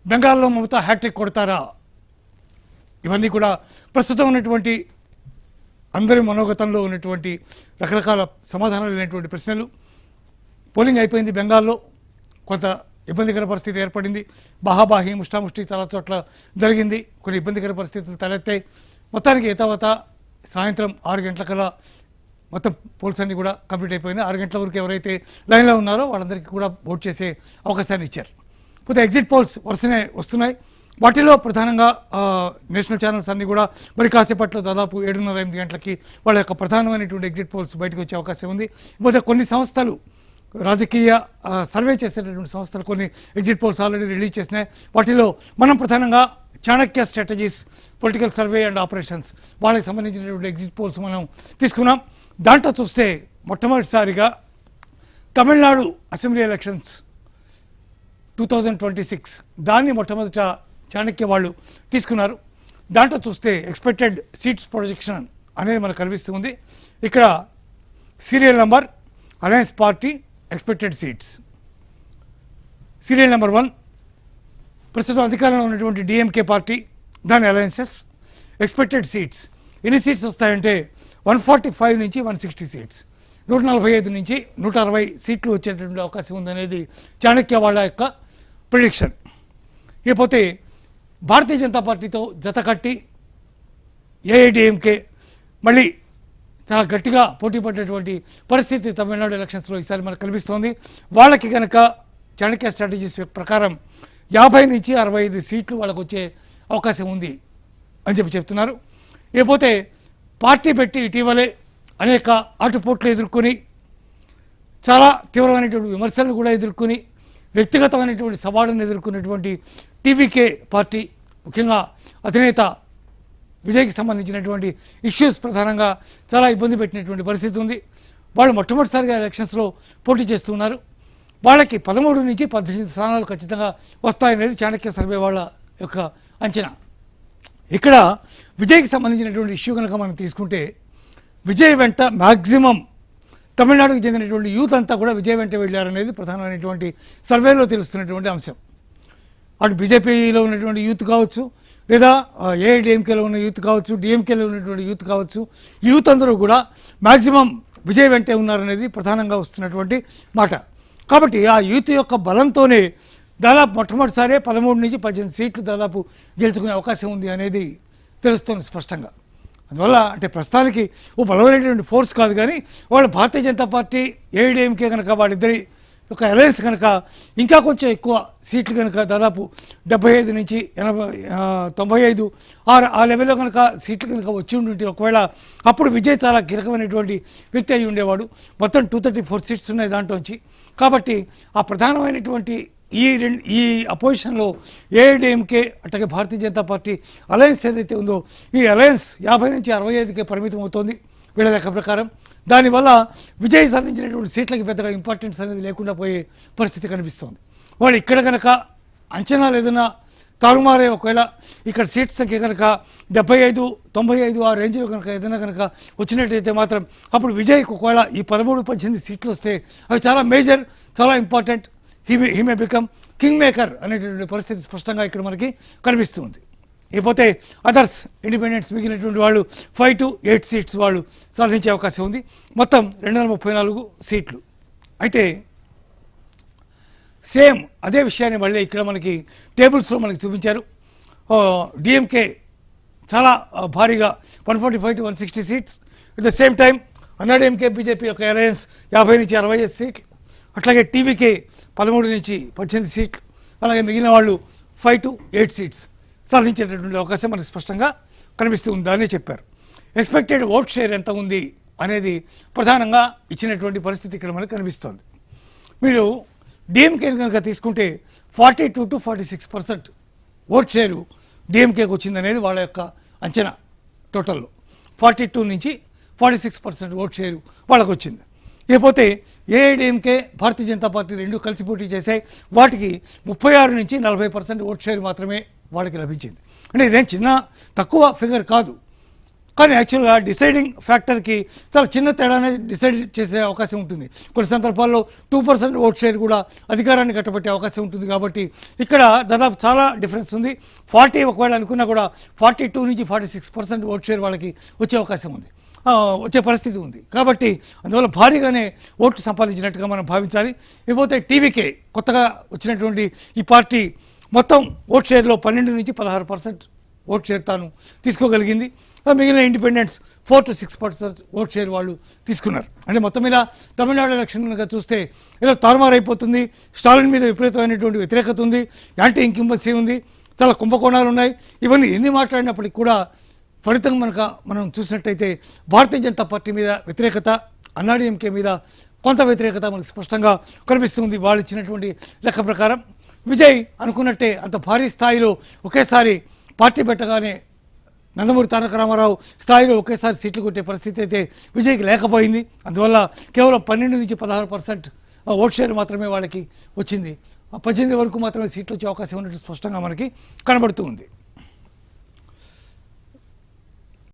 బెంగాల్లో మమతా హ్యాట్రిక్ కొడతారా? ఇవన్నీ కూడా ప్రస్తుతం ఉన్నటువంటి అందరి మనోగతంలో ఉన్నటువంటి రకరకాల సమాధానాలు లేనటువంటి ప్రశ్నలు. పోలింగ్ అయిపోయింది, బెంగాల్లో కొంత ఇబ్బందికర పరిస్థితి ఏర్పడింది. బాహాబాహి ముష్టాముష్టి చాలా చోట్ల జరిగింది, కొన్ని ఇబ్బందికర పరిస్థితులు తలెత్తాయి. మొత్తానికి ఏతావత సాయంత్రం 6 గంటలకల్లా మొత్తం పోల్స్ అన్నీ కూడా కంప్లీట్ అయిపోయినాయి. 6 గంటల వరకు ఎవరైతే లైన్లో ఉన్నారో వాళ్ళందరికీ కూడా ఓట్ చేసే అవకాశాన్ని ఇచ్చారు. పోతే ఎగ్జిట్ పోల్స్ వరుసనే వస్తున్నాయి. వాటిలో ప్రధానంగా నేషనల్ ఛానల్స్ అన్నీ కూడా మరి కాసేపట్లో దాదాపు 7:30-8 గంటలకి వాళ్ళ యొక్క ప్రధానమైనటువంటి ఎగ్జిట్ పోల్స్ బయటకు వచ్చే అవకాశం ఉంది. పోతే కొన్ని సంస్థలు రాజకీయ సర్వే చేసేటటువంటి సంస్థలు కొన్ని ఎగ్జిట్ పోల్స్ ఆల్రెడీ రిలీజ్ చేసినాయి. వాటిలో మనం ప్రధానంగా Chanakya strategies political survey and operations వాళ్ళకి సంబంధించినటువంటి ఎగ్జిట్ పోల్స్ మనం తీసుకున్నాం. దాంట్లో చూస్తే మొట్టమొదటిసారిగా తమిళనాడు అసెంబ్లీ ఎలక్షన్స్ 2026 దాన్ని మొట్టమొదట చాణక్య వాళ్ళు తీసుకున్నారు. దాంట్లో చూస్తే ఎక్స్పెక్టెడ్ సీట్స్ ప్రొజెక్షన్ అనేది మనకు కనిపిస్తుంది. ఇక్కడ serial number alliance party expected seats. Serial number 1 ప్రస్తుతం అధికారంలో ఉన్నటువంటి డిఎంకే పార్టీ, దాని అలయన్సెస్ ఎక్స్పెక్టెడ్ సీట్స్ ఎన్ని సీట్స్ వస్తాయంటే 145 నుంచి 160 సీట్స్, 145 నుంచి 160 సీట్లు వచ్చేటువంటి అవకాశం ఉందనేది చాణక్య వాళ్ళ యొక్క ప్రిడిక్షన్. ఇకపోతే భారతీయ జనతా పార్టీతో జత కట్టి ఏఐడిఎంకే మళ్ళీ చాలా గట్టిగా పోటీ పడ్డటువంటి పరిస్థితి తమిళనాడు ఎలక్షన్స్లో ఈసారి మనకు కనిపిస్తోంది. వాళ్ళకి కనుక చాణక్య స్ట్రాటజీస్ ప్రకారం 50 నుంచి 65 సీట్లు వాళ్ళకు వచ్చే అవకాశం ఉంది అని చెప్తున్నారు. ఇకపోతే పార్టీ పెట్టి ఇటీవలే అనేక ఆటుపోట్లు ఎదుర్కొని చాలా తీవ్రమైనటువంటి విమర్శలను కూడా ఎదుర్కొని వ్యక్తిగతమైనటువంటి సవాళ్ళను ఎదుర్కొన్నటువంటి టీవీకే పార్టీ, ముఖ్యంగా అధినేత విజయ్కి సంబంధించినటువంటి ఇష్యూస్ ప్రధానంగా చాలా ఇబ్బంది పెట్టినటువంటి పరిస్థితి ఉంది. వాళ్ళు మొట్టమొదటిసారిగా ఎలక్షన్స్లో పోటీ చేస్తున్నారు. వాళ్ళకి 13 నుంచి 18 స్థానాలు ఖచ్చితంగా వస్తాయనేది చాణక్య సర్వే వాళ్ళ యొక్క అంచనా. ఇక్కడ విజయ్కి సంబంధించినటువంటి ఇష్యూ కనుక మనం తీసుకుంటే విజయ్ వెంట మ్యాక్సిమం తమిళనాడుకు చెందినటువంటి యూత్ అంతా కూడా విజయ్ వెంట వెళ్ళారనేది ప్రధానమైనటువంటి సర్వేలో తెలుస్తున్నటువంటి అంశం. అటు బీజేపీలో ఉన్నటువంటి యూత్ కావచ్చు, లేదా ఏఐడిఎంకేలో ఉన్న యూత్ కావచ్చు, డిఎంకేలో ఉన్నటువంటి యూత్ కావచ్చు, యూత్ అందరూ కూడా మ్యాక్సిమం విజయ్ వెంటే ఉన్నారనేది ప్రధానంగా వస్తున్నటువంటి మాట. కాబట్టి ఆ యూత్ యొక్క బలంతోనే దాదాపు మొట్టమొదటిసారి 13 నుంచి 18 సీట్లు దాదాపు గెలుచుకునే అవకాశం ఉంది అనేది తెలుస్తుంది స్పష్టంగా. అందువల్ల అంటే ప్రస్తుతానికి ఓ బలమైనటువంటి ఫోర్స్ కాదు, కానీ వాళ్ళు భారతీయ జనతా పార్టీ ఏఐడిఎంకే కనుక వాళ్ళిద్దరి ఒక అలయన్స్ కనుక ఇంకా కొంచెం ఎక్కువ సీట్లు కనుక దాదాపు 75 నుంచి 95 ఆ లెవెల్లో కనుక సీట్లు కనుక వచ్చి ఉంటుంటే ఒకవేళ అప్పుడు విజయ్ చాలా కీలకమైనటువంటి వ్యక్తి అయి ఉండేవాడు. మొత్తం 234 సీట్స్ ఉన్నాయి దాంట్లోంచి. కాబట్టి ఆ ప్రధానమైనటువంటి ఈ అపోజిషన్లో ఏఐడిఎంకే అట్లాగే భారతీయ జనతా పార్టీ అలయన్స్ ఏదైతే ఉందో ఈ అలయన్స్ 50 నుంచి 65కే పరిమితం అవుతోంది వీళ్ళ లెక్క ప్రకారం. దానివల్ల విజయ్ సాధించినటువంటి సీట్లకి పెద్దగా ఇంపార్టెన్స్ అనేది లేకుండా పోయే పరిస్థితి కనిపిస్తోంది. వాళ్ళు ఇక్కడ కనుక అంచనాలు ఏదైనా తారుమారే, ఒకవేళ ఇక్కడ సీట్స్ సంఖ్య కనుక 75, 95 ఆ రేంజ్లో కనుక ఏదైనా కనుక వచ్చినట్టయితే మాత్రం అప్పుడు విజయ్కి ఒకవేళ ఈ 13, 18 సీట్లు వస్తే అవి చాలా మేజర్, చాలా important. He may become king maker అనేటువంటి పరిస్థితి స్పష్టంగా ఇక్కడ మనకి కనిపిస్తుంది. ఇకపోతే అదర్స్ ఇండిపెండెంట్స్ మిగిలినటువంటి వాళ్ళు 5 to 8 సీట్స్ వాళ్ళు సాధించే అవకాశం ఉంది. మొత్తం 234 సీట్లు. అయితే సేమ్ అదే విషయాన్ని మళ్ళీ ఇక్కడ మనకి టేబుల్స్లో మనకి చూపించారు. డిఎంకే చాలా భారీగా 145 to 160 seats. At the same time AIADMK BJP యొక్క అలయన్స్ 50 నుంచి 65 సీట్లు. అట్లాగే టీవీకే 13 నుంచి 18 సీట్లు. అలాగే మిగిలిన వాళ్ళు 5 to 8 సీట్స్ సాధించేటటువంటి అవకాశం మనకు స్పష్టంగా కనిపిస్తుంది అని చెప్పారు. ఎక్స్పెక్టెడ్ ఓట్ షేర్ ఎంత ఉంది అనేది ప్రధానంగా ఇచ్చినటువంటి పరిస్థితి ఇక్కడ మనకు కనిపిస్తోంది. మీరు డిఎంకేని కనుక తీసుకుంటే 42 to 46% ఓట్ షేరు డిఎంకేకి వచ్చిందనేది వాళ్ళ యొక్క అంచనా. టోటల్లో 42 నుంచి 46% ఓట్ షేరు వాళ్ళకు వచ్చింది. ఇకపోతే ఏఐడిఎంకే భారతీయ జనతా పార్టీ రెండు కలిసి పోటీ చేశాయి. వాటికి 36 నుంచి 40% ఓట్ షేర్ మాత్రమే వాళ్ళకి లభించింది. అంటే ఇదేం చిన్న తక్కువ ఫిగర్ కాదు. కానీ యాక్చువల్గా డిసైడింగ్ ఫ్యాక్టర్కి చాలా చిన్న తేడానే డిసైడ్ చేసే అవకాశం ఉంటుంది. కొన్ని సందర్భాల్లో 2% ఓట్ షేర్ కూడా అధికారాన్ని కట్టబెట్టే అవకాశం ఉంటుంది. కాబట్టి ఇక్కడ దాదాపు చాలా డిఫరెన్స్ ఉంది. 40 ఒకవేళ అనుకున్నా కూడా 42 నుంచి 46% ఓట్ షేర్ వాళ్ళకి వచ్చే అవకాశం ఉంది, వచ్చే పరిస్థితి ఉంది. కాబట్టి అందువల్ల భారీగానే ఓట్లు సంపాదించినట్టుగా మనం భావించాలి. ఇకపోతే టీవీకే కొత్తగా వచ్చినటువంటి ఈ పార్టీ మొత్తం ఓట్ షేర్లో 12 నుంచి 16% ఓట్ షేర్ తాను తీసుకోగలిగింది. మిగిలిన ఇండిపెండెంట్స్ 4 to 6% ఓట్ షేర్ వాళ్ళు తీసుకున్నారు. అంటే మొత్తం మీద తమిళనాడు ఎలక్షన్ కనుక చూస్తే ఇలా తారుమారు అయిపోతుంది. స్టాలిన్ మీద విపరీతమైనటువంటి వ్యతిరేకత ఉంది, యాంటీ ఇంకంబెన్సీ ఉంది, చాలా కుంభకోణాలు ఉన్నాయి. ఇవన్నీ ఎన్ని మాట్లాడినప్పటికీ కూడా ఫలితం మనం చూసినట్టయితే భారతీయ జనతా పార్టీ మీద వ్యతిరేకత, అన్నాడీఎంకే మీద కొంత వ్యతిరేకత మనకు స్పష్టంగా కనిపిస్తుంది. వాళ్ళు ఇచ్చినటువంటి లెక్క ప్రకారం విజయ్ అనుకున్నట్టే అంత భారీ స్థాయిలో ఒకేసారి పార్టీ పెట్టగానే నందమూరి తారక రామారావు స్థాయిలో ఒకేసారి సీట్లు కొట్టే పరిస్థితి అయితే విజయ్కి లేకపోయింది. అందువల్ల కేవలం 12 నుంచి 16% ఓట్ షేర్ మాత్రమే వాళ్ళకి వచ్చింది. 18 వరకు మాత్రమే సీట్లు వచ్చే అవకాశం ఉన్నట్టు స్పష్టంగా మనకి కనబడుతూ ఉంది.